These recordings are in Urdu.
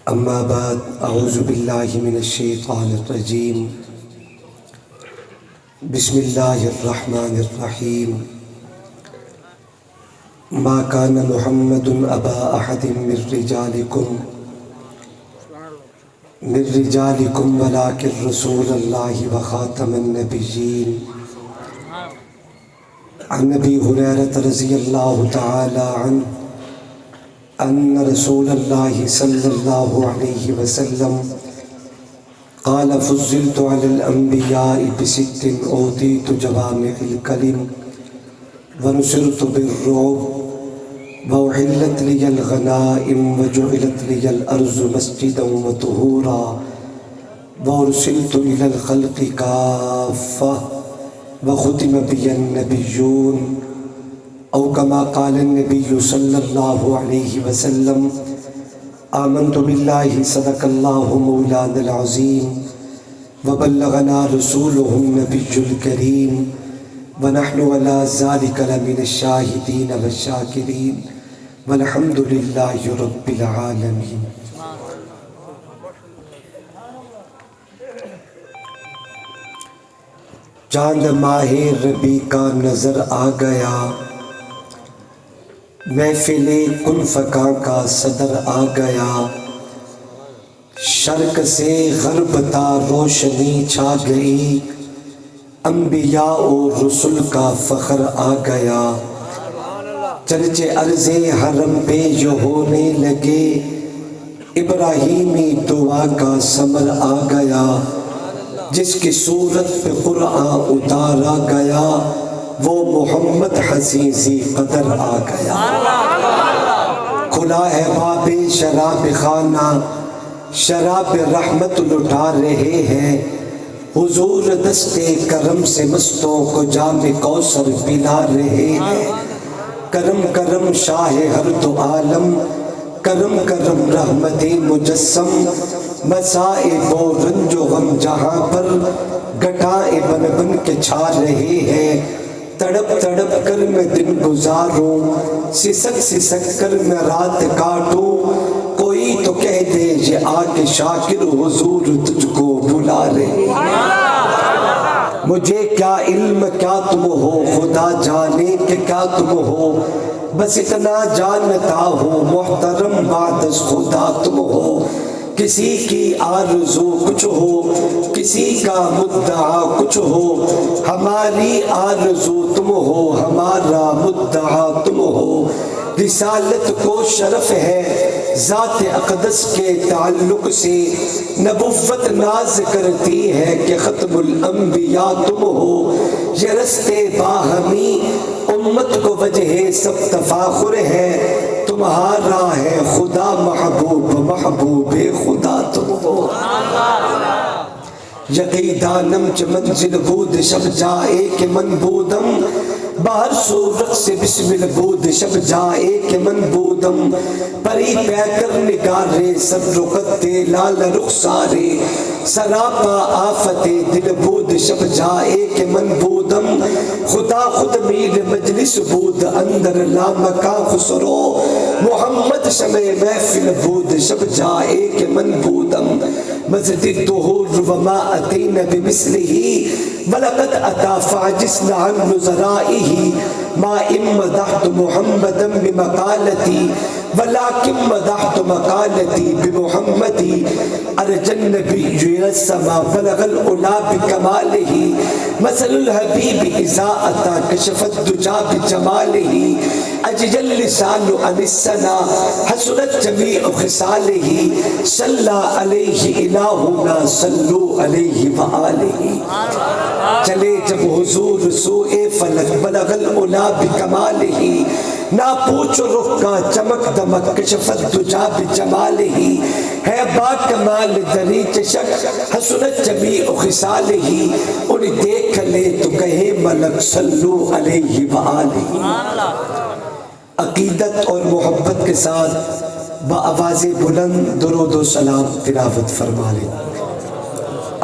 اما بعد اعوذ باللہ من الشیطان الرجیم بسم اللہ الرحمن الرحیم ما کان محمد ابا احد من رجالکم ولکن رسول اللہ وخاتم النبیین عن ابی ہریرہ رضی اللہ تعالی عنہ ان رسول اللہ صلی اللہ علیہ وسلم قال فضلت على الانبیاء بست اوتیت جوامع الکلم ونصرت بالرعب وأحلت لي الغنائم وجعلت لي الأرض مسجدا وطهورا وأرسلت إلى الخلق كافة وختم بي النبيون أو كما قال النبي صلى الله عليه وسلم آمنت بالله صدق الله مولانا العظيم وبلغنا رسوله النبي الكريم ونحن على ذلك لمن الشاهدين والشاكرين والحمد لله رب العالمين. چاند ماہ ربیع کا نظر آ گیا، محفل کن فکاں کا صدر آ گیا، شرق سے غرب تا روشنی چھا گئی، انبیاء و رسل کا فخر آ گیا، چرچے عرض حرم پہ جو ہونے لگے، ابراہیمی دعا کا ثمر آ گیا، جس کی صورت پہ قرآن اتارا گیا، وہ محمد حسیزی قدر آ گیا۔ کھلا ہے باب شراب خانہ، شراب رحمت لٹا رہے ہیں، حضور دستے کرم سے مستوں کو جام کوثر پلا رہے ہیں۔ کرم کرم شاہ ہر دو عالم، کرم کرم رحمت مجسم، مصائب و رنج و غم جہاں پر گٹائیں بن بن کے چھا رہے ہیں۔ تڑپ تڑپ کر میں دن گزاروں، سسک سسک کر میں رات کاٹوں، کوئی تو کہہ دے یہ آ کے شاکر حضور تجھ کو بلا رہے ہیں۔ مجھے کیا علم کیا تم ہو، خدا جانے کہ کیا تم ہو، بس اتنا جانتا ہو محترم بعد از خدا تم ہو۔ کسی کی آرزو کچھ ہو، کسی کا مدعا کچھ ہو، ہماری آرزو تم ہو، ہمارا مدعا تم ہو۔ رسالت کو شرف ہے ذات اقدس کے تعلق سے، نبوت ناز کرتی ہے کہ ختم الانبیاء تم ہو۔ یہ رستے باہمی امت کو وجہ سب تفاخر ہے، تمہارا ہے خدا محبوب، محبوب خدا تم ہو۔ یقی دانم چ منزل بود شب جائے کہ من بودم، باہر صورت سے بسمل بود شب جائے کہ من بودم، پری پیکر نگارے سب رختے لال رخسارے، سراپا آفت دل بود شب جائے کہ من بودم، خدا خود میل مجلس بود اندر لامکا خسرو، محمد شمع محفل بود شب جائے کہ من بودم، مزد الدہور وما اتین بمثلہی ولقد اتا فعجزنا عن نظرائه ما ام مدحت محمدا بمقالتی ولكن مدحت مقالتی بمحمدی، ارجى النبی الى السما بلغ العلا بکمالہ، مثل الحبیب اذا اتا کشف الدجا بجمالہ، اجل اللسان عن السنا حسنت جمیع خصالہ، صلی علیہ الہنا صلو علیہ وآلہ۔ چلے جب حضور سوئے فلک بلغ العلا بکمالہ، نہ پوچھو رخ کا چمک دمک کشفت دجا بجمالہ، ہے با کمال دری چشک حسنت جمیع خصالہ، انہیں دیکھ لے تو کہے ملک صلو علیہ وآلہ۔ عقیدت اور محبت کے ساتھ بآواز بلند درود و سلام تلاوت فرما لیں۔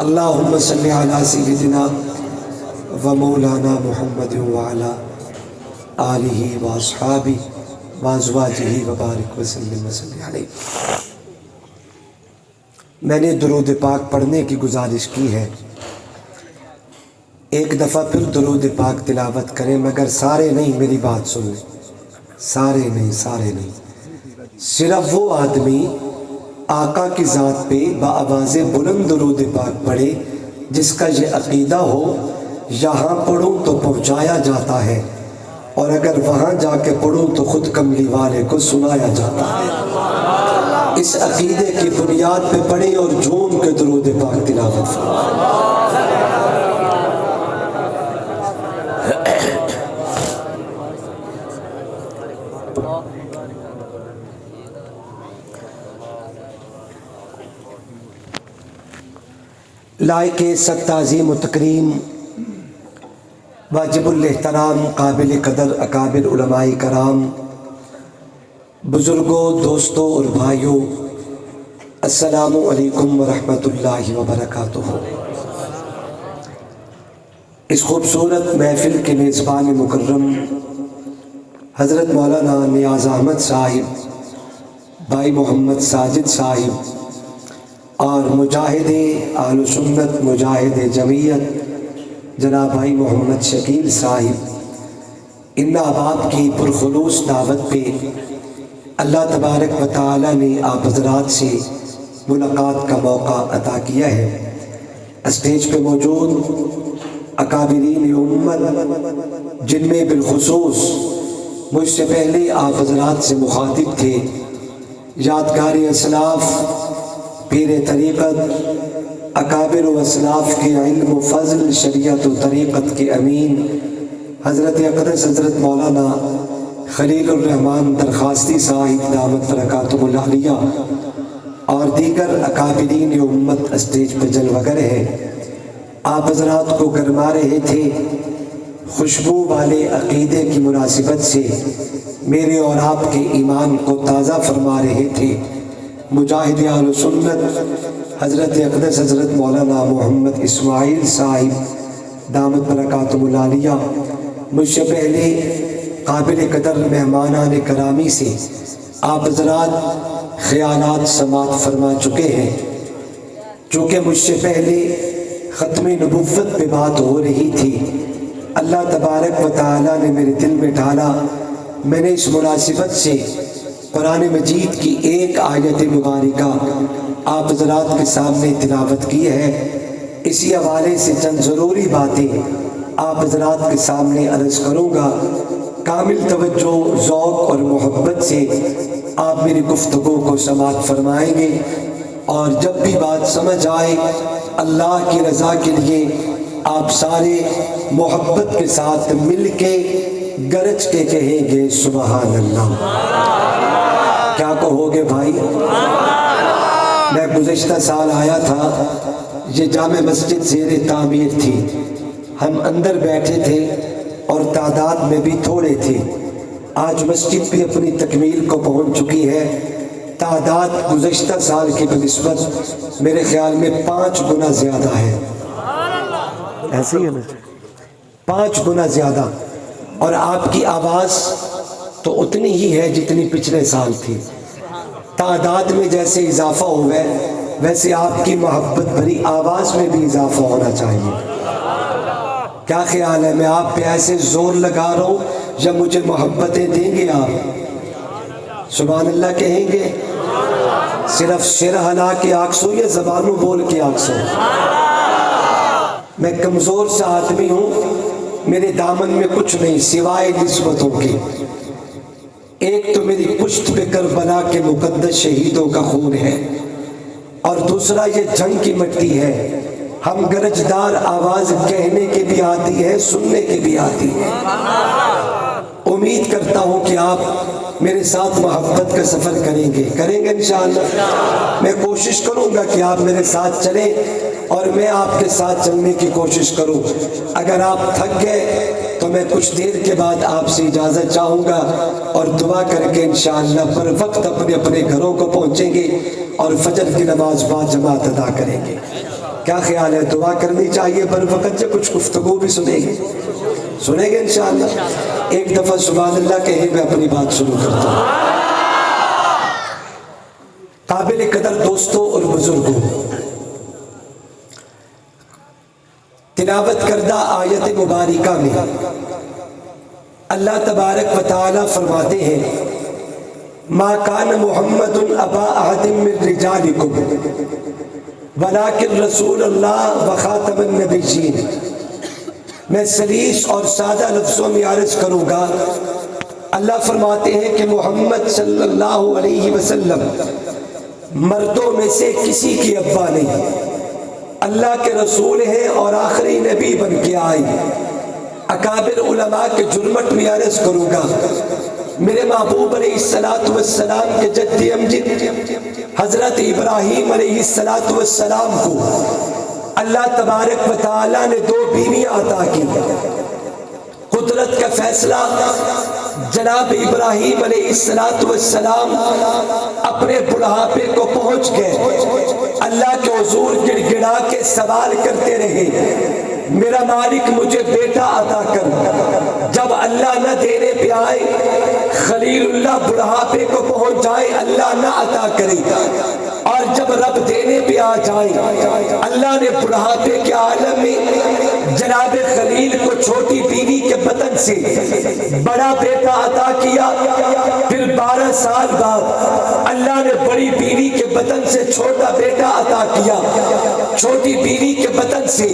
اللہم صلی علی سیدنا و مولانا محمد وعلا آلہ و اصحابہ وازواجہ وبارک وسلم وصلی علیہ۔ میں نے درود پاک پڑھنے کی گزارش کی ہے، ایک دفعہ پھر درود پاک تلاوت کریں، مگر سارے نہیں، میری بات سن لیں، سارے نہیں، صرف وہ آدمی آقا کی ذات پہ بآواز بلند درود پاک پڑھے جس کا یہ عقیدہ ہو یہاں پڑھوں تو پہنچایا جاتا ہے، اور اگر وہاں جا کے پڑھوں تو خود کملی والے کو سنایا جاتا ہے۔ اس عقیدے کی بنیاد پہ پڑھیں اور جھوم کے درود پاک تلاوت فرمائیں۔ لائق سخت تعظیم و تکریم، واجب الاحترام، قابل قدر اکابر علماء کرام، بزرگوں، دوستوں اور بھائیوں، السلام علیکم ورحمۃ اللہ وبرکاتہ۔ اس خوبصورت محفل کے میزبان مکرم حضرت مولانا نیاز احمد صاحب، بھائی محمد ساجد صاحب اور مجاہد اہل سنت، مجاہد جمعیت جناب بھائی محمد شکیل صاحب، ان احباب کی پرخلوص دعوت پہ اللہ تبارک و تعالی نے آپ حضرات سے ملاقات کا موقع عطا کیا ہے۔ اسٹیج پہ موجود اکابرین امت، جن میں بالخصوص مجھ سے پہلے آپ حضرات سے مخاطب تھے یادگار اسلاف، پیر طریقت، اکابر و اسلاف کے علم و فضل، شریعت و طریقت کے امین حضرت اقدس حضرت مولانا خلیل الرحمن درخواستی صاحب دامت برکاتہ العالیہ، اور دیگر اکابرین امت اسٹیج پہ جلوگر ہیں۔ آپ حضرات کو گرما رہے تھے، خوشبو والے عقیدے کی مناسبت سے میرے اور آپ کے ایمان کو تازہ فرما رہے تھے۔ مجاہد اہل سنت حضرت اقدس حضرت مولانا محمد اسماعیل صاحب دامت برکاتہ العالیہ مجھ سے پہلے قابل قدر مہمانان کرامی سے آپ حضرات خیالات سماعت فرما چکے ہیں۔ چونکہ مجھ سے پہلے ختم نبوت پہ بات ہو رہی تھی، اللہ تبارک و تعالیٰ نے میرے دل میں ڈالا، میں نے اس مناسبت سے قرآن مجید کی ایک آیت مبارکہ آپ حضرات کے سامنے تلاوت کی ہے۔ اسی حوالے سے چند ضروری باتیں آپ حضرات کے سامنے عرض کروں گا۔ کامل توجہ، ذوق اور محبت سے آپ میری گفتگو کو سماعت فرمائیں گے، اور جب بھی بات سمجھ آئے اللہ کی رضا کے لیے آپ سارے محبت کے ساتھ مل کے گرج کے کہیں گے سبحان اللہ۔ کیا کہو گے بھائی؟ میں گزشتہ سال آیا تھا، یہ جامع مسجد زیر تعمیر تھی، ہم اندر بیٹھے تھے اور تعداد میں بھی تھوڑے تھے۔ آج مسجد بھی اپنی تکمیل کو پہنچ چکی ہے، تعداد گزشتہ سال کی بنسبت میرے خیال میں 5 گنا زیادہ ہے، ایسے ہی ہے نا، 5 گنا زیادہ، اور آپ کی آواز تو اتنی ہی ہے جتنی پچھلے سال تھی۔ تعداد میں جیسے اضافہ ہوا ہے ویسے آپ کی محبت بھری آواز میں بھی اضافہ ہونا چاہیے۔ کیا خیال ہے، میں آپ پہ ایسے زور لگا رہا ہوں یا مجھے محبتیں دیں گے آپ؟ سبحان اللہ کہیں گے؟ صرف سر ہلا کے آکسو یا زبانوں بول کے آکسو؟ میں کمزور سا آدمی ہوں، میرے دامن میں کچھ نہیں سوائے نسبتوں کے۔ ایک تو میری پشت پہ کربلا کے مقدس شہیدوں کا خون ہے، اور دوسرا یہ جنگ کی مٹی ہے۔ ہم گرجدار آواز کہنے کے بھی آتی ہے، سننے کے بھی آتی ہے۔ امید کرتا ہوں کہ آپ میرے ساتھ محبت کا سفر کریں گے انشاءاللہ۔ میں کوشش کروں گا کہ آپ میرے ساتھ چلیں اور میں آپ کے ساتھ چلنے کی کوشش کروں۔ اگر آپ تھک گئے تو میں کچھ دیر کے بعد آپ سے اجازت چاہوں گا، اور دعا کر کے انشاءاللہ پر وقت اپنے اپنے گھروں کو پہنچیں گے اور فجر کی نماز با جماعت ادا کریں گے۔ کیا خیال ہے، دعا کرنی چاہیے بر وقت، یا کچھ گفتگو بھی سنیں گے؟ سنیں گے انشاءاللہ؟ ایک دفعہ سبحان اللہ کہیں میں اپنی بات شروع کرتا ہوں۔ قابل قدر دوستوں اور بزرگوں، تلاوت کردہ آیت مبارکہ میں اللہ تبارک و تعالی فرماتے ہیں ما کان محمد ابا احد من رجالکم ولکن رسول اللہ و خاتم النبیین۔ میں سلیس اور سادہ لفظوں میں عرض کروں گا، اللہ فرماتے ہیں کہ محمد صلی اللہ علیہ وسلم مردوں میں سے کسی کی ابا نہیں، اللہ کے رسول ہیں اور آخری نبی بن کے آئے۔ اکابر علماء کے جرمٹ میں عرض کروں گا، میرے محبوب علیہ السلام کے جد امجد حضرت ابراہیم علیہ السلام کو اللہ تبارک و تعالی نے 2 بیویاں عطا کی۔ قدرت کا فیصلہ، جناب ابراہیم علیہ السلام اپنے بڑھاپے کو پہنچ گئے، اللہ کے حضور گڑ گڑا کے سوال کرتے رہے، میرا مالک مجھے بیٹا عطا کر۔ جب اللہ نہ دینے پہ آئے، خلیل اللہ بڑھاپے کو پہنچ جائے، اللہ نہ عطا کرے، اور جب رب دینے پہ آ جائے، اللہ نے بڑھاپے کے عالم میں جناب خلیل کو چھوٹی بیوی کے بطن سے بڑا بیٹا عطا کیا۔ پھر 12 سال بعد اللہ نے بڑی بیوی کے بطن سے چھوٹا بیٹا عطا کیا۔ چھوٹی بیوی کے بطن سے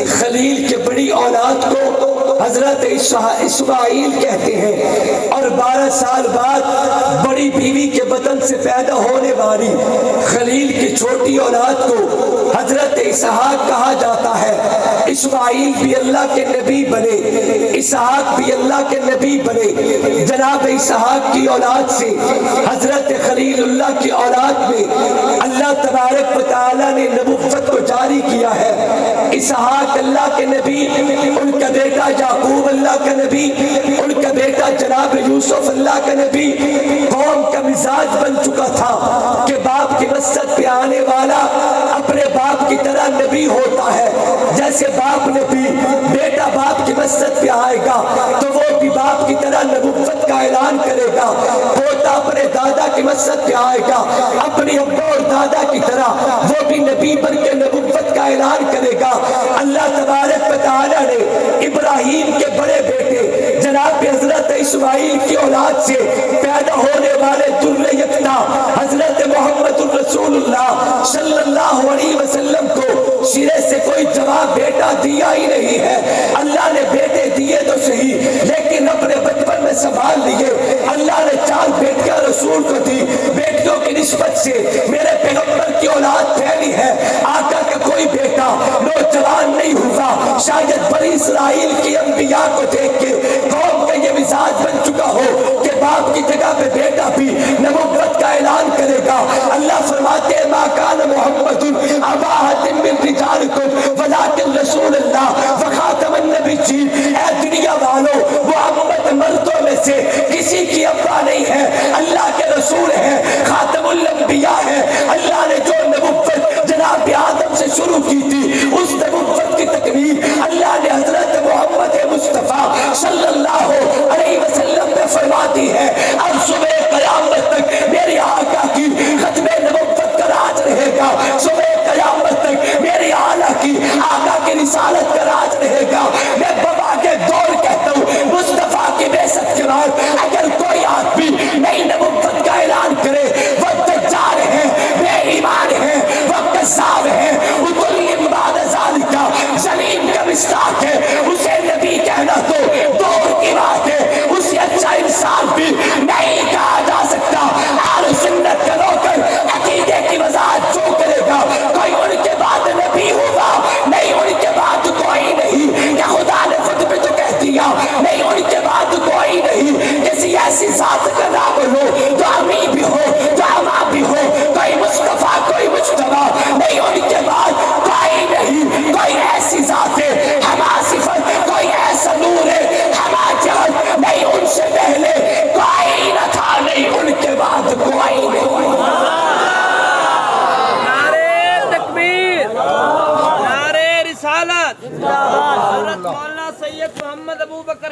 خلیل کے بڑی اولاد کو حضرت اسماعیل کہتے ہیں، اور 12 سال بعد بڑی بیوی کے بطن سے پیدا ہونے والی خلیل کی چھوٹی اولاد کو حضرت اسحاق کہا جاتا ہے۔ اسماعیل بھی اللہ کے نبی بنے، اسحاق بھی اللہ کے نبی بنے۔ جناب اسحاق کی اولاد سے حضرت خلیل اللہ کی اولاد میں اللہ تبارک و تعالی نے نبوت کو جاری کیا ہے۔ اسحاق اللہ کے نبی، ان کا بیٹا یعقوب اللہ کا نبی، ان کا بیٹا جناب یوسف اللہ کا نبی۔ قوم کا مزاج بن چکا تھا کہ باپ کی مسجد پہ آنے والا اپنے باپ کی طرح نبی ہوتا ہے۔ جیسے باپ نبی، بیٹا باپ کی مسجد پہ آئے گا تو وہ بھی باپ کی طرح نبوت کا اعلان کرے گا۔ پوتا اپنے دادا کی مسجد پہ آئے گا، اپنی ابا اور دادا کی طرح وہ بھی نبی بن کے نبوت کا اعلان کرے گا۔ اللہ تبارک و تعالی نے ابراہیم کے بڑے بیٹے جناب حضرت اسماعیل کی اولاد سے پیدا ہونے والے در یکتا حضرت محمد الرسول اللہ صلی اللہ علیہ وسلم کو سرے سے کوئی جواب بیٹا دیا ہی نہیں ہے۔ اللہ نے بیٹے دیے تو صحیح، لیکن اپنے بچپن میں سنبھال لیے۔ اللہ نے 4 بیٹیاں رسول کو دی۔ بیٹیوں کی نسبت سے میرے پیغمبر کی اولاد پھیلی ہے۔ آقا کا کوئی بیٹا نوجوان نہیں ہوا۔ شاید بنی اسرائیل کی انبیاء کو دیکھ کے قوم کا یہ مزاج بن چکا ہو کہ باپ کی جگہ پہ بیٹا بھی نبوت کا اعلان کرے گا۔ اللہ فرماتے ہیں ما کان محمد ابا احد من رجالکم ولکن رسول اللہ وخاتم النبیین۔ اے دنیا والو، محمد مردوں میں سے کسی کی ابا نہیں ہے، اللہ کے رسول ہے، خاتم الانبیاء ہے۔ اللہ نے جو نبوت جناب آدم سے شروع کی تھی، اس نبوت کی تکمیل اللہ نے حضرت محمد مصطفیٰ صلی اللہ علیہ وسلم نے فرما دی ہے۔ اب صبح قیامت تک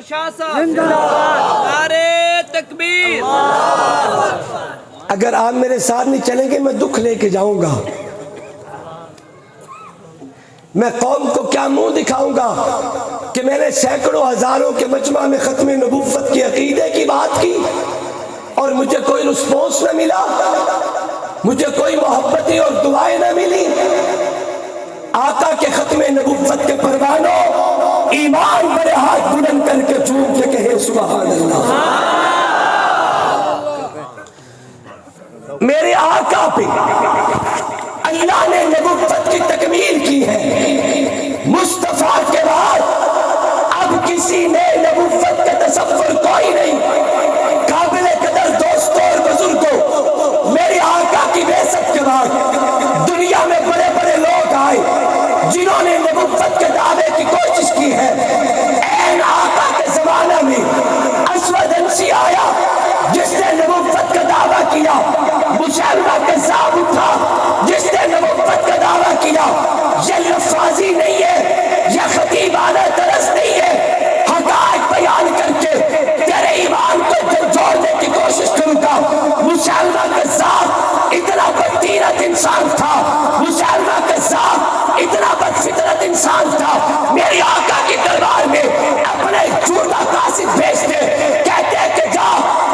شاہ صاحب زندہ باد، نعرے تکبیر۔ اگر آپ میرے ساتھ نہیں چلیں گے میں دکھ لے کے جاؤں گا، میں قوم کو کیا منہ دکھاؤں گا کہ میں نے سینکڑوں ہزاروں کے مجمع میں ختم نبوت کے عقیدے کی بات کی اور مجھے کوئی رسپونس نہ ملا، مجھے کوئی محبتی اور دعائیں نہ ملی۔ آقا کے ختم نبوت کے پروانوں ایمان بڑے ہاتھ بلند کر کے چوم کے کہے سبحان اللہ۔ میرے آقا پہ اللہ نے نبوت کی تکمیل کی ہے، مصطفیٰ کے بعد اب کسی نے نبوت کا تصور کوئی نہیں۔ قابل قدر دوستوں اور بزرگوں، میرے آقا کی بعثت کے بعد دنیا میں بڑے بڑے لوگ آئے جنہوں نے نبوت کے دعوے کی کوشش کی ہے۔ این آقا کے زمانہ میں اسود انسی آیا جس نے نبوت کا دعویٰ کیا، مسیلمہ کذاب اٹھا جس نے نبوت کا دعویٰ کیا۔ یہ لفاظی نہیں ہے، یہ خطیبانہ طرز نہیں ہے، حقائق بیان کر کے تیرے ایمان کو جوڑنے کی کوشش کروں گا۔ مسیلمہ کذاب اتنا بدتیرت انسان تھا، مسیلمہ کذاب اتنا بدفطرت انسان تھا، میری آقا کی دربار میں اپنے جھوٹا قاصد بھیجتے، کہتے کہ جا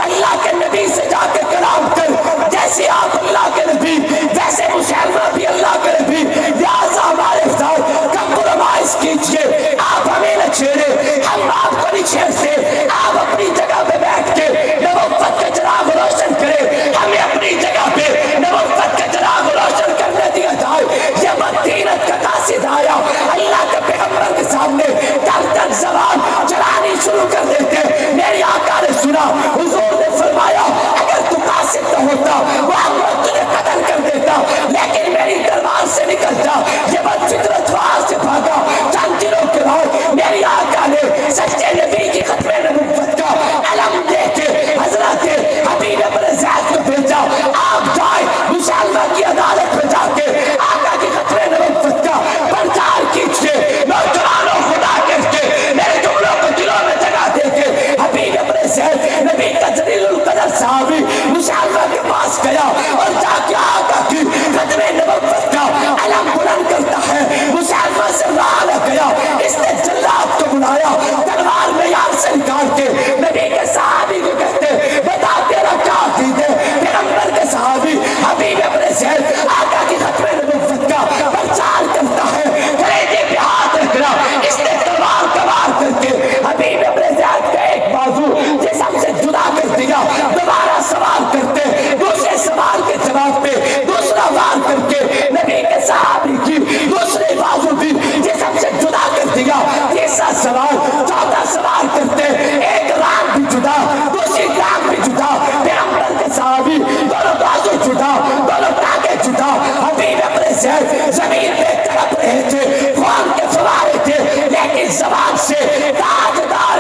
اللہ کے نبی سے جا کے کلام کر، جیسے آپ اللہ کے نبی ویسے مسلمہ بھی اللہ کے نبی، لہذا ہمارے ساتھ کمپرومائز کیجئے، آپ ہمیں نہ چھیڑے، ہم آپ کو نہیں چھیڑتے، آپ اپنی جگہ پہ بیٹھ کے نبوت کا چراغ روشن کریں، ہمیں اپنی جگہ پہ نبوت کا چراغ روشن کرنے دیا جائے۔ یہ بدتیرت کا قاصد آیا اللہ کے پیغمبر کے سامنے در زبان چلانی شروع کر دیتے، میری آقا نے سنا، حضور نے فرمایا اگر تو قاصد نہ ہوتا محمد تجھے قتل کر دیتا، لیکن میری دربار سے نکل جا۔ یہ بدفطرت وہاں سے بھاگا۔ چند دنوں کے بعد میری آقا نے سچے نبی کی ختم نبوت کا علم دے کے حضرت حبیب ابن زید کو بھیجا، آپ جائے مسلمہ کی عدالت میں جا کے آقا کی ختم نبوت کا پرچار کیجئے۔ نوجوانوں خدا کہہ کے میرے جملوں کو دلوں میں جگہ دے کے حبیب ابن زید نبی کا جلیل القدر صحابی مسلمہ کے پاس گیا اور جا کے آقا کی ختم نبوت کا علم بلند کرتا ہے۔ مسلمہ سے رانا گیا، اس نے جلاد کو بلایا، تلوار میں یار سے نکال کے نبی کے صحابی کو کہتے بتا تیرا کیا عقیدہ ہے؟ پیغمبر کے صحابی حبیب ابن زید آقا کی ختم نبوت کا پرچار کرتا ہے، کلیجے پہ ہاتھ رکھنا، اس نے تلوار کا وار کر کے حبیب ابن زید کا ایک بازو جسم سے جدا کر دیا۔ دوبارہ سوال کرتے، دوسرے سوال کے جواب پہ دوسرا وار کر کے نبی کے صحابی کی دوسرے بازو بھی جسم سے جدا کر دیا۔ تیسرا سوال، چوتھا سوال کرتے، ایک ران بھی جدا، دوسری ٹانگ بھی جدا، پیغمبر کے صحابی دونوں بازو جدا، دونوں ٹانگیں جدا۔ حبیب ابن زید زمین پہ تڑپ رہے تھے، خون کے فوارے تھے، لیکن زبان سے تاجدار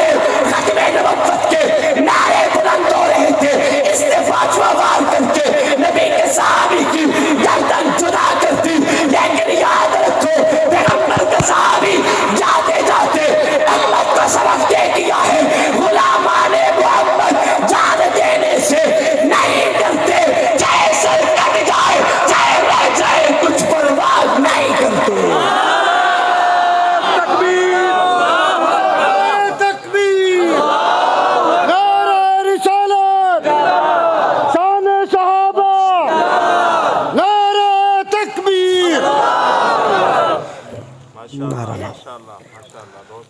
ختم نبوت کے نعرے بلند ہو رہے تھے۔ اس نے پانچواں وار کر کے نبی کے صحابی کی گردن جدا کر دی، لیکن یاد رکھو پیغمبر کا صحابی جاتے جاتے امت کو سبق دے دیا ہے، غلامان محمد جان دینے سے نہیں ڈرتے، چاہے سر کٹ جائے چاہے رہ جائے کچھ پرواہ نہیں کرتے۔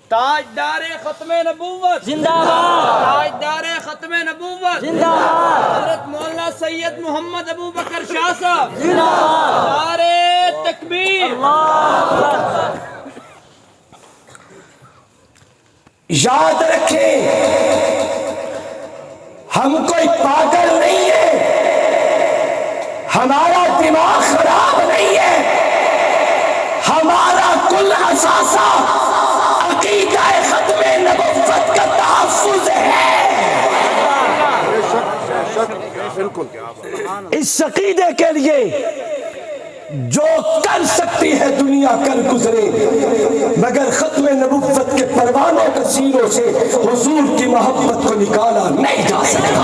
تاجدار ختم نبوت زندہ باد، تاجدار ختم نبوت زندہ باد، حضرت مولانا سید محمد ابو بکر شاہ صاحب زندہ باد، نعرے تکبیر۔ یاد رکھیں ہم کوئی پاگل نہیں ہے، ہمارا دماغ خراب نہیں ہے، ہمارا کل اثاثہ عقیدہ ختم نبوت کا تحفظ ہے۔ اس عقیدے کے لیے جو کر سکتی ہے دنیا کر گزرے، مگر ختم نبوت کے پروانوں کے سینوں سے حضور کی محبت کو نکالا نہیں جا سکتا۔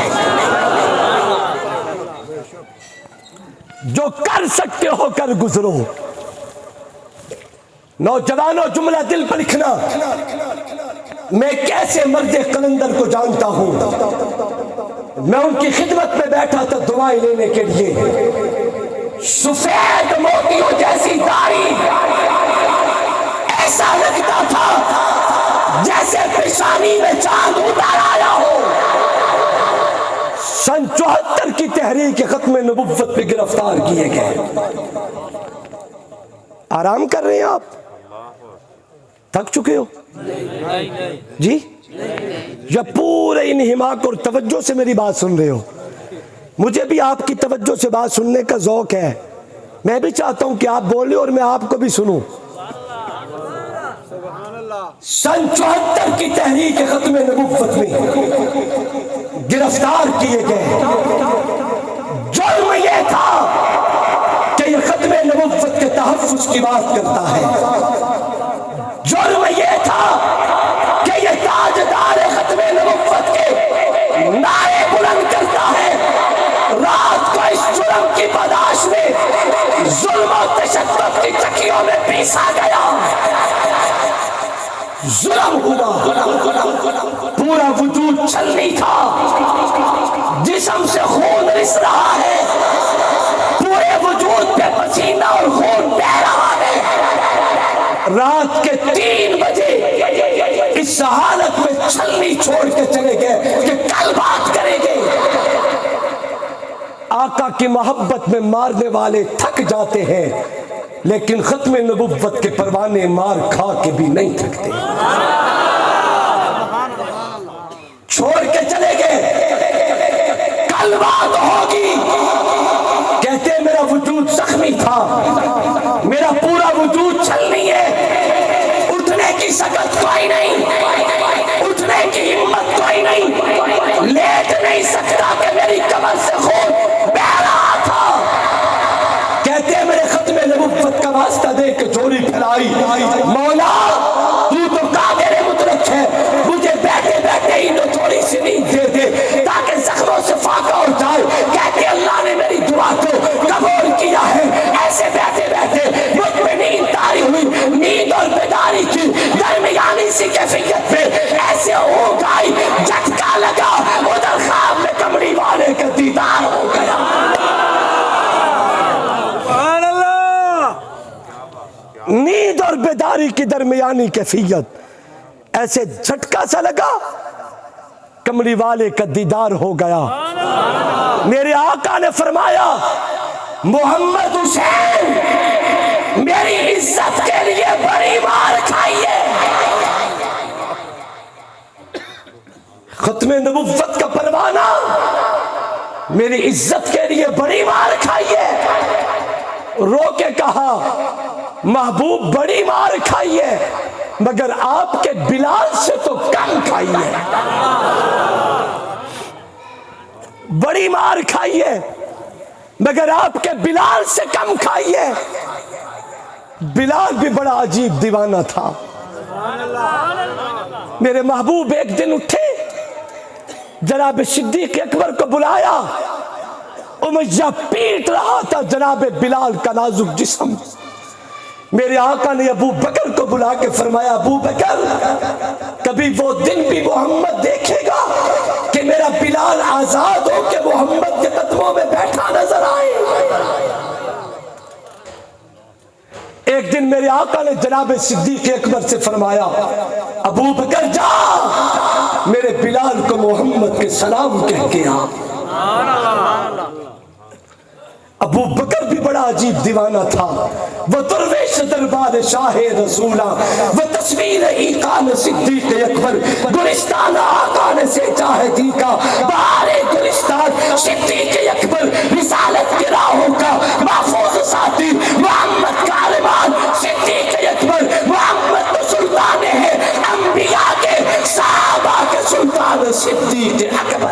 جو کر سکتے ہو کر گزرو۔ نوجوانوں جملہ دل پر لکھنا، میں کیسے مرد قلندر کو جانتا ہوں۔ میں ان کی خدمت میں بیٹھا تھا دعائیں لینے کے لیے، سفید موتیوں جیسی داڑھی، ایسا لگتا تھا جیسے پیشانی میں چاند اتار آیا ہو۔ سن 74 کی تحریک ختم نبوت پہ گرفتار کیے گئے۔ آرام کر رہے ہیں آپ؟ تھک چکے ہو جی؟ یا پورے انہماک اور توجہ سے میری بات سن رہے ہو؟ مجھے بھی آپ کی توجہ سے بات سننے کا ذوق ہے، میں بھی چاہتا ہوں کہ آپ بولیں اور میں آپ کو بھی سنوں۔ سن 74 کی تحریک ختم نبوت میں گرفتار کیے گئے۔ جرم یہ تھا کہ یہ ختم نبوت کے تحفظ کی بات کرتا ہے، جرم یہ تھا کہ یہ تاجدار ختم نبوت کے نعرے بلند کرتا ہے۔ رات کو اس جرم کی پاداش میں ظلم و تشدد کی چکیوں میں پیسا گیا، ظلم ہوا، پورا وجود چھلنی تھا، جسم سے خون رس رہا ہے، پورے وجود پہ پسینہ اور خون بہ رہا ہے۔ رات کے 3 بجے اس حالت میں چھلنی چھوڑ کے چلے گئے کہ کل بات کریں گے۔ آقا کی محبت میں مارنے والے تھک جاتے ہیں، لیکن ختم نبوت کے پروانے مار کھا کے بھی نہیں تھکتے۔ چھوڑ کے چلے گئے، کل بات ہوگی۔ کہتے میرا وجود زخمی تھا، میرا پورا وجود چھلنی ہے، اٹھنے کی سکت کوئی نہیں، اٹھنے کی ہمت کوئی نہیں، لیٹ نہیں سکتا کہ میری کمر سے خون بہ رہا تھا۔ کہتے میرے ختم نبوت کا واسطہ دے کے جوڑی پھیلائی، مولا تو قادر مطلق ہے، مجھے بیٹھے بیٹھے ہی تو تھوڑی سی نیند دے دے تاکہ زخموں سے فاقہ ہو جائے۔ کہتے اللہ نے میری دعا کو قبول کیا ہے۔ ایسے بیٹھے بیٹھے مجھ میں نیند تاری ہوئی، نیند اور بیداری کی درمیانی سی کیفیت میں ایسے اونگ آئی، جھٹکا لگا، ادھر خواب میں کمڑی والے کا دیدار ہو گیا۔ نیند اور بیداری کی درمیانی کیفیت، ایسے جھٹکا سا لگا، کمڑی والے کا دیدار ہو گیا۔ میرے آقا نے فرمایا محمد حسین میری عزت کے لیے بڑی مار کھائیے۔ ختم نبوت کا پروانہ میری عزت کے لیے بڑی مار کھائیے۔ رو کے کہا محبوب بڑی مار کھائیے، مگر آپ کے بلال سے تو کم کھائیے۔ بڑی مار کھائیے مگر آپ کے بلال سے کم کھائیے۔ بلال بھی بڑا عجیب دیوانہ تھا۔ میرے محبوب ایک دن اٹھے، جناب صدیق اکبر کو بلایا، امیہ پیٹ رہا تھا جناب بلال کا نازک جسم۔ میرے آقا نے ابو بکر کو بلا کے فرمایا ابو بکر کبھی وہ دن بھی محمد دیکھے گا کہ میرا بلال آزاد ہو کے محمد کے قدموں میں بیٹھا نظر آئے۔ ایک دن میرے آقا نے جناب صدیق اکبر سے فرمایا ابو بکر جا میرے بلال کو محمد کے سلام کہہ کے آ۔ ابو بکر بھی بڑا عجیب دیوانہ تھا۔ وہ درویش دربار شاہ رسولہ، وہ تصویر ایقان صدیق اکبر، گلستان آقا نے سے چاہتی کا بہار گلستان صدیق اکبر، رسالت کے راہوں کا محفوظ ساتھی محمد کا علمان صدیق اکبر۔ محمد تو سلطان ہے انبیاء کے، صحابہ کے سلطان صدیق اکبر۔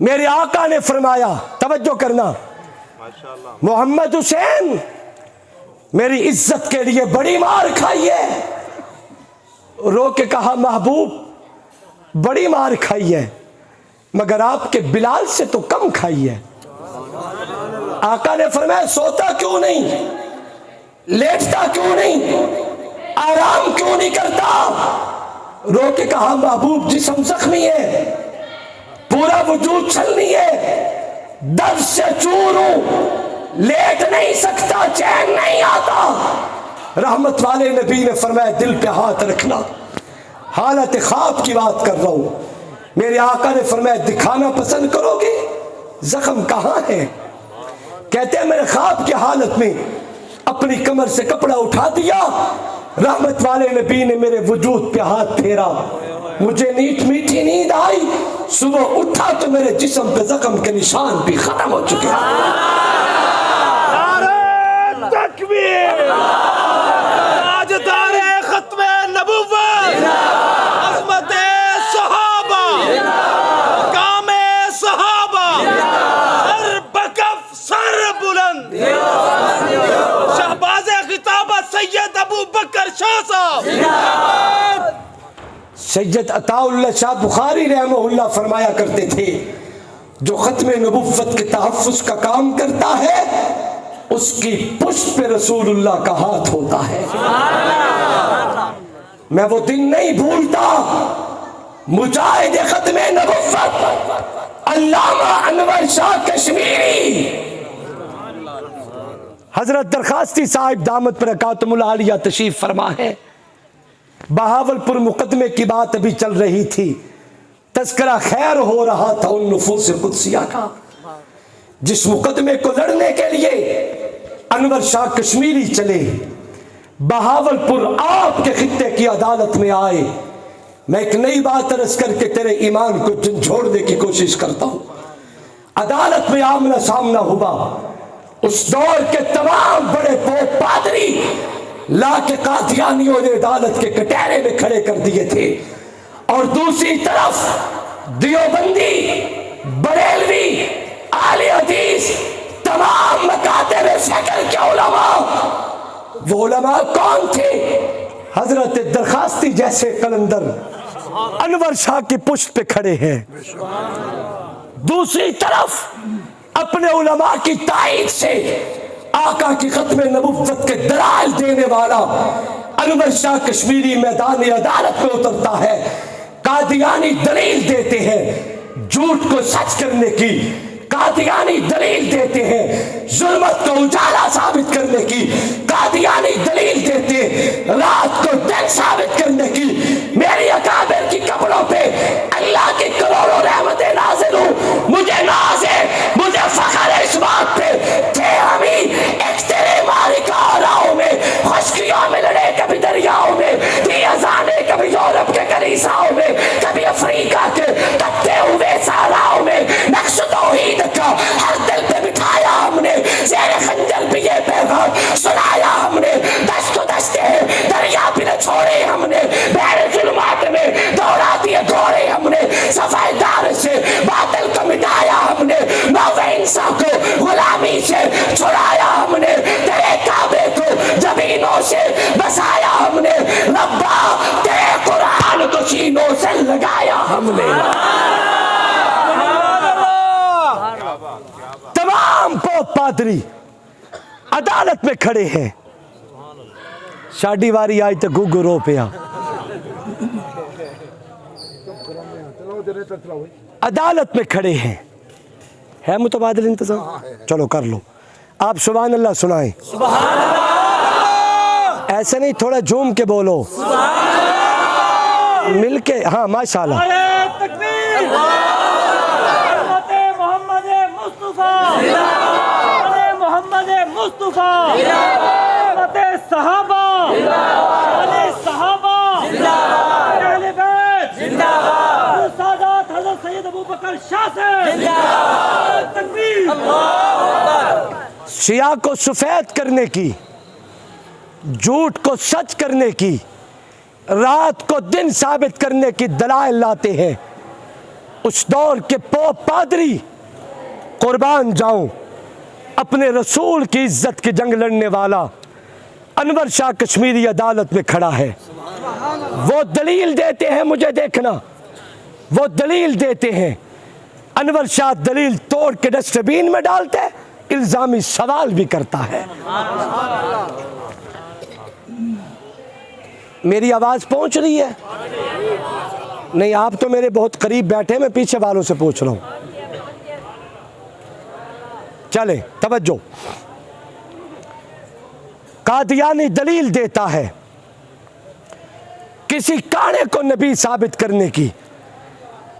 میرے آقا نے فرمایا، توجہ کرنا، محمد حسین میری عزت کے لیے بڑی مار کھائی ہے۔ رو کے کہا محبوب بڑی مار کھائی ہے مگر آپ کے بلال سے تو کم کھائی ہے۔ آقا نے فرمایا سوتا کیوں نہیں، لیٹتا کیوں نہیں، آرام کیوں نہیں کرتا؟ رو کے کہا محبوب جسم زخمی ہے، پورا وجود چھلنی ہے، درد سے چور ہوں، لیٹ نہیں سکتا، چین نہیں آتا۔ رحمت والے نبی نے فرمایا دل پہ ہاتھ رکھنا، حالت خواب کی بات کر رہا ہوں۔ میرے آقا نے فرمایا دکھانا پسند کرو گے؟ زخم کہاں ہے؟ کہتے ہیں میں نے خواب کی حالت میں اپنی کمر سے کپڑا اٹھا دیا، رحمت والے نبی نے میرے وجود پہ ہاتھ پھیرا، مجھے میٹھی نیند آئی، صبح اٹھا تو میرے جسم پہ زخم کے نشان بھی ختم ہو چکے۔ نعرہ تکبیر، تاجدار ختم نبوت، عظمت صحابہ، مقام صحابہ، ہر بکف سر بلند، شہباز خطابت سید ابو بکر شاہ صاحب۔ سید عطا اللہ شاہ بخاری رحمہ اللہ فرمایا کرتے تھے جو ختم نبوت کے تحفظ کا کام کرتا ہے اس کی پشت پہ رسول اللہ کا ہاتھ ہوتا ہے۔ میں وہ دن نہیں بھولتا، مجاہد ختم نبوت علامہ انور شاہ کشمیری حضرت درخواستی صاحب دامت برکاتہم العالیہ تشریف فرما ہے۔ بہاولپور مقدمے کی بات ابھی چل رہی تھی، تذکرہ خیر ہو رہا تھا ان نفوس قدسیہ کا جس مقدمے کو لڑنے کے لیے انور شاہ کشمیری چلے، بہاولپور آپ کے خطے کی عدالت میں آئے۔ میں ایک نئی بات عرض کر کے تیرے ایمان کو جھنجھوڑنے کی کوشش کرتا ہوں۔ عدالت میں آمنا سامنا ہوا، اس دور کے تمام بڑے پوپ پادری لا کے قادیانیوں نے عدالت کے کٹہرے میں کھڑے کر دیے تھے، اور دوسری طرف دیوبندی، بریلوی، اہل حدیث، تمام مکاتب فقہ کے علماء۔ وہ علماء کون تھے؟ حضرت درخواستی جیسے قلندر انور شاہ کی پشت پہ کھڑے ہیں، دوسری طرف اپنے علماء کی تائید سے آقا کی ختم نبوت کے دلائل دینے والا انور شاہ کشمیری میدان عدالت میں اترتا ہے، قادیانی دلیل دیتے ہیں جھوٹ کو سچ کرنے کی، قادیانی دلیل دیتے ہیں ظلمت کو اجالا ثابت کرنے کی، قادیانی دلیل دیتے ہیں رات کو دن ثابت کرنے کی۔ میری اکابر کی کپڑوں پہ اللہ کی کروڑوں رحمتیں نازل ہوں، مجھے ناز ہے، مجھے فخر ہے اس بات پہ کہ ہم ہی ایک تیرے مالکہ راہوں میں، خشکیوں میں لڑے، کبھی دریاؤں میں دی ازانے، کبھی یورپ کے کلیساؤں میں، کبھی افریقہ کے تپتے ہوئے صحراؤں میں، نقش توحید کا ہر دل پہ بٹھایا ہم نے، زیر خنجر بھی یہ پیغام سنایا ہم نے، دست و دستے دریا بھی نہ چھوڑے ہم نے، بحر ظلمات میں دوڑا دیے گھوڑے ہم نے، صفحہ دار سے باطل کو مٹایا ہم نے، نوع انسان کو غلامی سے چھڑایا ہم نے، تیرے کعبے کو زمینوں سے بسایا ہم نے، ربا تیرے قرآن کو سینوں سے لگایا ہم نے۔ تمام پوپ پادری عدالت میں کھڑے ہیں، شاڈی واری آئی تو گوگو رو پیا، عدالت میں کھڑے ہیں، ہے متبادل انتظام؟ چلو کر لو، آپ سبحان اللہ سنائیں۔ ایسے نہیں، تھوڑا جھوم کے بولو، مل کے، ہاں ماشاءاللہ۔ محمد مصطفیٰ، صحابہ، صحابہ، اہل بیت، سادات حضرت سید ابو بکر شاہ سے تکبیر۔ سیاہ کو سفید کرنے کی، جھوٹ کو سچ کرنے کی، رات کو دن ثابت کرنے کی دلائل لاتے ہیں۔ اس دور کے پوپ پادری قربان جاؤں اپنے رسول کی عزت کی جنگ لڑنے والا انور شاہ کشمیری عدالت میں کھڑا ہے. وہ دلیل دیتے ہیں, مجھے دیکھنا, وہ دلیل دیتے ہیں. انور شاہ دلیل توڑ کے ڈسٹ بین میں ڈالتے, الزامی سوال بھی کرتا ہے. میری آواز پہنچ رہی ہے؟ نہیں, آپ تو میرے بہت قریب بیٹھے, میں پیچھے والوں سے پوچھ رہا ہوں. چلے توجہ. قادیانی دلیل دیتا ہے کسی کانے کو نبی ثابت کرنے کی,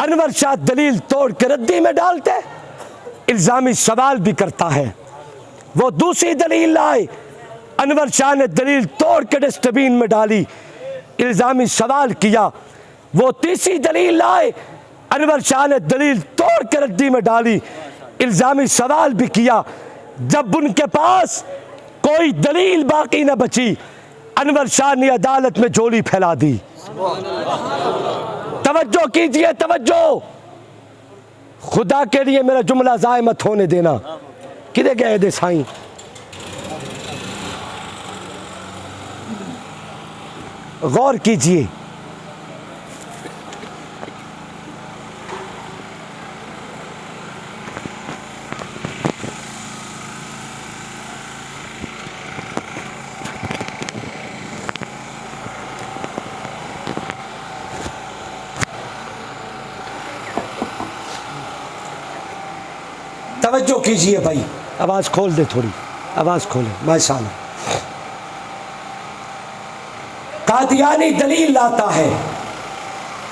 انور شاہ دلیل توڑ کے ردی میں ڈالتے, الزامی سوال بھی کرتا ہے. وہ دوسری دلیل لائے, انور شاہ نے دلیل توڑ کے ڈسٹ بین میں ڈالی, الزامی سوال کیا. وہ تیسری دلیل لائے, انور شاہ نے دلیل توڑ کے ردی میں ڈالی, الزامی سوال بھی کیا. جب ان کے پاس کوئی دلیل باقی نہ بچی, انور شاہ نے عدالت میں جھولی پھیلا دی. توجہ کیجئے, توجہ. خدا کے لیے میرا جملہ ضائع مت ہونے دینا. کدھر گئے دے سائیں؟ غور کیجئے. توجہ کیجئے بھائی, آواز کھول دے, تھوڑی آواز کھولے, ماشاء اللہ. قادیانی دلیل لاتا ہے,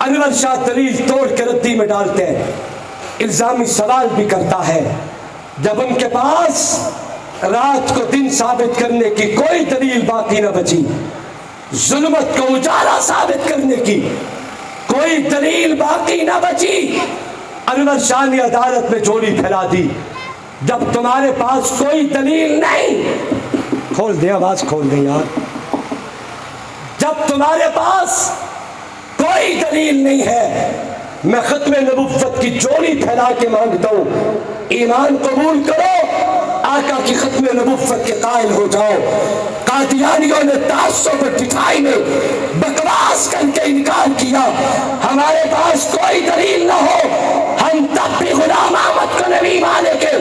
انور شاہ دلیل توڑ کے ردی میں ڈالتے ہیں, الزامی سوال بھی کرتا ہے. جب ان کے پاس رات کو دن ثابت کرنے کی کوئی دلیل باقی نہ بچی, ظلمت کو اجالا ثابت کرنے کی کوئی دلیل باقی نہ بچی, انور شاہ نے عدالت میں جھولی پھیلا دی. جب تمہارے پاس کوئی دلیل نہیں, کھول دیں, آواز کھول دیں یار. جب تمہارے پاس کوئی دلیل نہیں ہے, میں ختم نبوت کی جھولی پھیلا کے مانگتا ہوں, ایمان قبول کرو, آقا کی ختم نبوت کے قائل ہو جاؤ. قادیانیوں نے تعصب اور ڈٹھائی میں بکواس کر کے انکار کیا. ہمارے پاس کوئی دلیل نہ ہو, ہم تب بھی غلام احمد کو نبی مانے کے.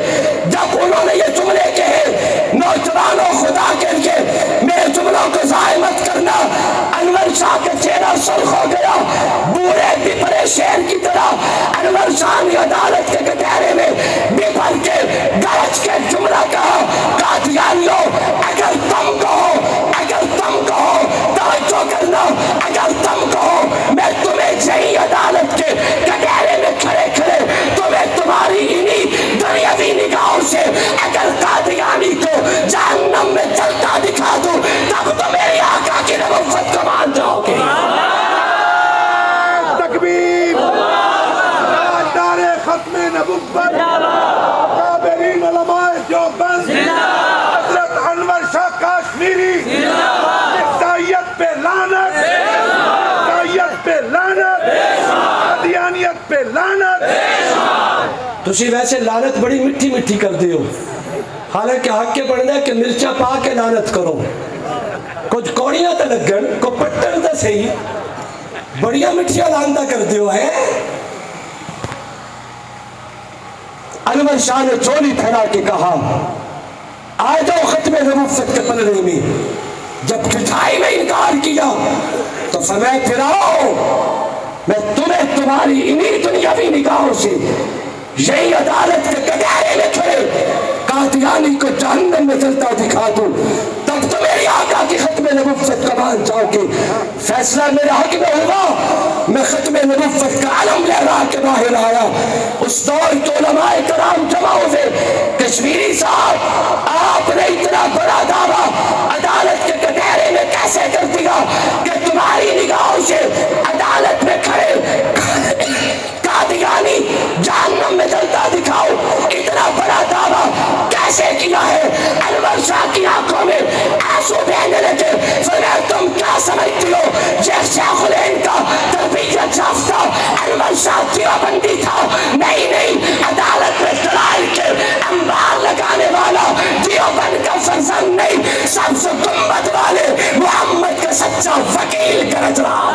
جب انہوں نے یہ جملے کہے, نوجوانوں خدا کے لیے میرے جملوں کو ضائع مت کرنا. انور شاہ کا چہرہ سرخ ہو گیا, بوڑھے بپرے شیر کی طرح انور شاہ نے عدالت کے کٹہرے میں بپر کے گرج کے جملہ کہا, قادیانیوں اگر تم کہو, توجہ کرنا, اگر تم کہو میں تمہیں یہی عدالت کے کٹہرے میں کھڑے کھڑے تمہیں تمہاری انہی دنیاوی نگاہوں سے اگر قادیانی کو جہنم میں چلتا دکھا دوں, تب تو میری آقا کی نبوت کو مان جاؤ گے. تکبیر, دار ختم نبوت, کابرین علماء دیوبند, حضرت انور شاہ کشمیری, عیسائیت پہ لعنت, عیسائیت پہ لعنت, قادیانیت پہ لعنت. تسی ویسے لعنت بڑی مٹھی مٹھی کر دیو, حالانکہ حق کے بڑھنا ہے کہ مرچا پا کے لعنت کرو. کچھ کوڑیاں تا لگن, کو پٹر دا صحیح, بڑیاں مٹھیاں لانتا کر دیو ہے. انور شاہ نے چولی پھیلا کے کہا, آ جاؤ ختم نبوت کے پلڑے میں. جب کٹھائی میں انکار کیا تو فرمایا پھر آؤ, میں تمہیں تمہاری انہی دنیاوی نگاہوں سے یہی عدالت کے کٹہرے میں کھڑے قادیانی کو جہنم میں چلتا دکھا دوں, تب تو میری آقا کی ختم نبوت کا مان جاؤ گے. فیصلہ میرے حق میں ہوگا. میں ختم نبوت کا علم لہرا کے باہر آیا. اس دور کے علماء کرام جمع ہوئے, کشمیری صاحب آپ نے اتنا بڑا دعویٰ عدالت کے کٹہرے میں کیسے کر دیا کہ تمہاری نگاہوں سے عدالت میں کھڑے قادیانی جہنم میں جلتا دکھاؤ, اتنا بڑا دعویٰ کیسے کیا ہے؟ انور شاہ کی آنکھوں میں آنسو بہنے لگے. فرمایا تم کیا سمجھتی ہو یہ شیخ الہند کا تربیت یافتہ انور شاہ دیوبندی تھا؟ نہیں نہیں، عدالت میں دلائل کے انبار لگانے والا دیوبند کا فرزند نہیں، سب سے گنبد والے محمد کا سچا وکیل گرج رہا.